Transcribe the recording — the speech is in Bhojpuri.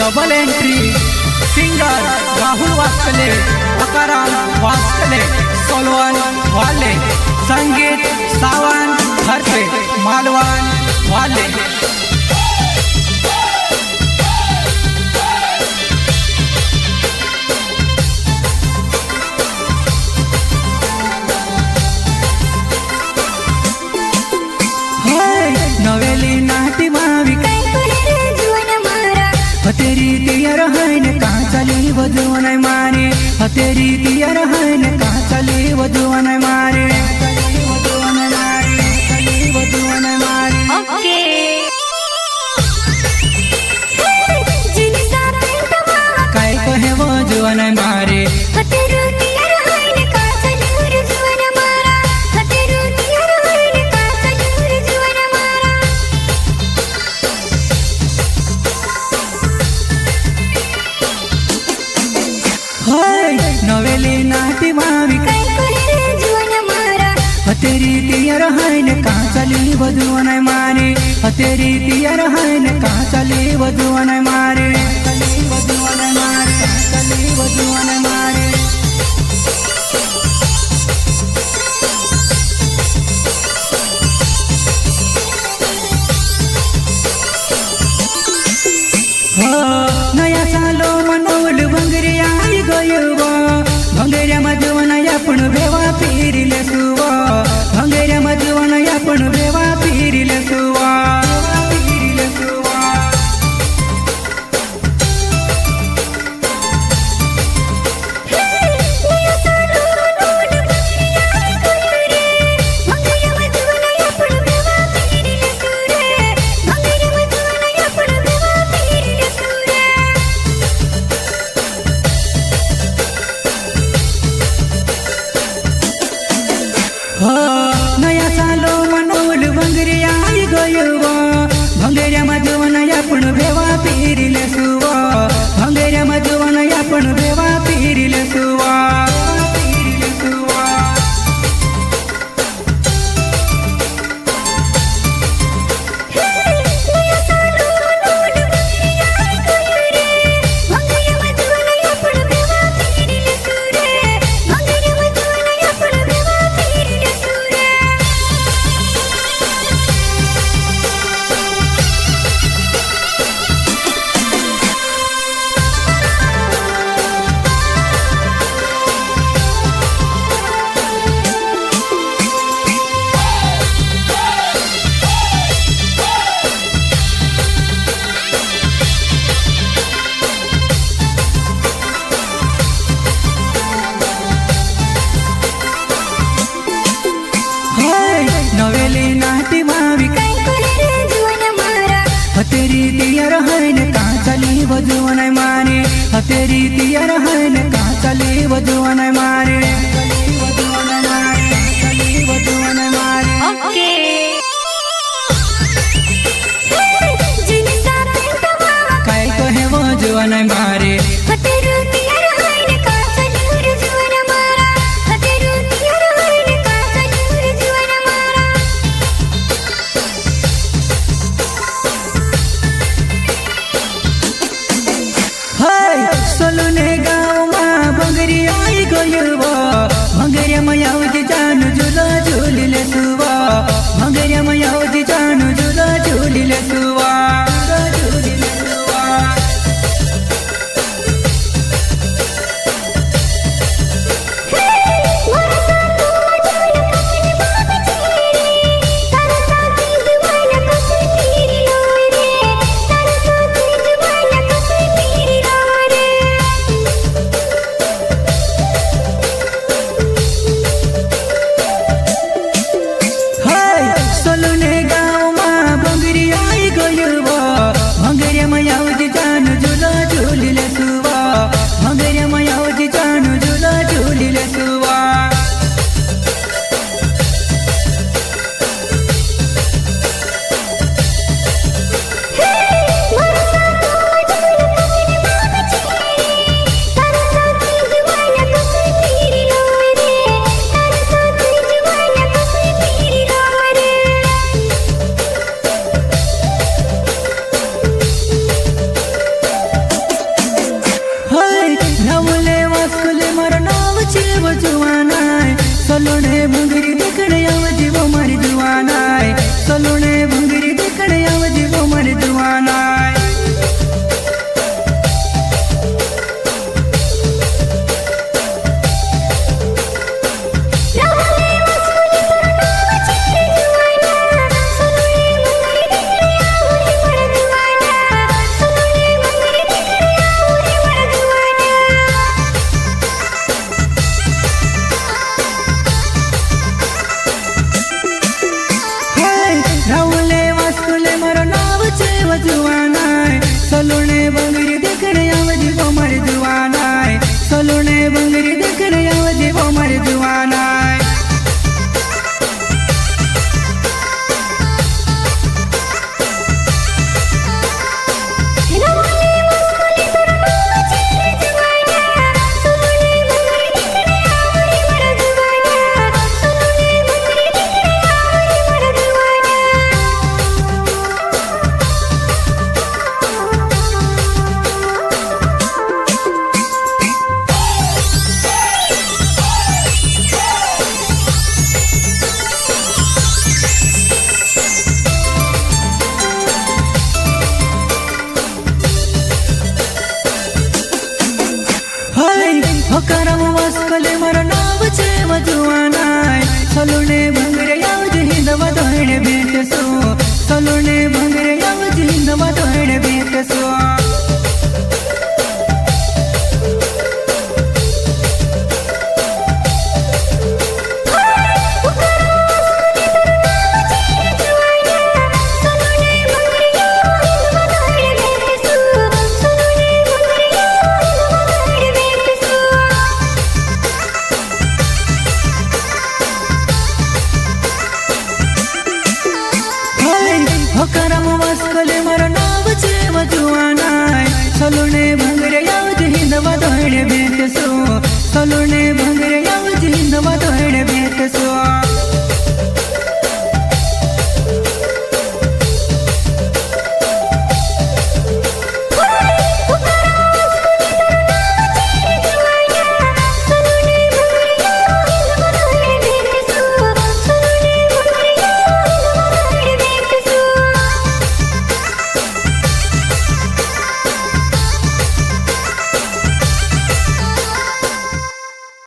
डबल एंट्री सिंगर राहुल वास्कले, अकाराम वास्कले, सोलवन वाले, संगीत सावन हरपे, मालवान वाले। नवेली नाटी मावी तेरी तियर हैन कहाँ चली वधुवन मारे, तेरी तियर हैन कहाँ चली वधुवन मारे, चली वधुवन मारे। काय कहे वधुवन मारे, नवेली नाटी मावी तेरी तियर हैन कहाँ चली वधुवन मारे, तेरी तियर हैन कहाँ चली वधुवन मारे, चली वधुवन मारे, चली वधुवन मारे। नया सालो मनोल भंगरी आई गयो, भंगेऱ्या मधुवन आपण भेवा फिरिले सुवा, भंगेऱ्या मधुवन आपण भेवा फिरिले सुवा, फिरिले सुवा। नया सालो मनोल भंगरी आई गयो, भंगेऱ्या मधुवन आपण भेवा फिरिले सुवा, भंगेऱ्या मधुवन आपण भेवा फिरिले सुवा, फिरिले सुवा। नवेली नाटी मावी तेरी तियर हैन कहाँ चली वधुवन मारे, तेरी तियर हैन कहाँ चली वधुवन मारे, चली वधुवन मारे, चली वधुवन मारे। काय कहे वधुवन मारे, सोलुने गाँव में भंगरी आई गयो, भंगेरिया मयावती जानु झूला झूलिले सुवा, भंगेरिया मयावती जानु झूला झूलिले सुवा, झूलिले सुवा। सोलुने सलोणे भंगरी देखणे आवजी गोमर जुवानाय जुवानाय सलोणे भंगरी देखणे आवजी गोमर जुवानाय सलोणे भंगरी देखणे आवजी गोमर जुवानाय होकरम वास्कले मर नाव छे वजुवानाय सलोणे भंगरे आवजी हिंदवा दोहणे भेटसो सलोणे भंगरे आवजी हिंदवा दोहणे भेटसो होकरम वास्कले मर नाव छे वजुवानाय सलोणे भंगरे आवजी हिंदवा दोहणे भेटसो सलोणे भंगरे आवजी हिंदवा दोहणे भेटसो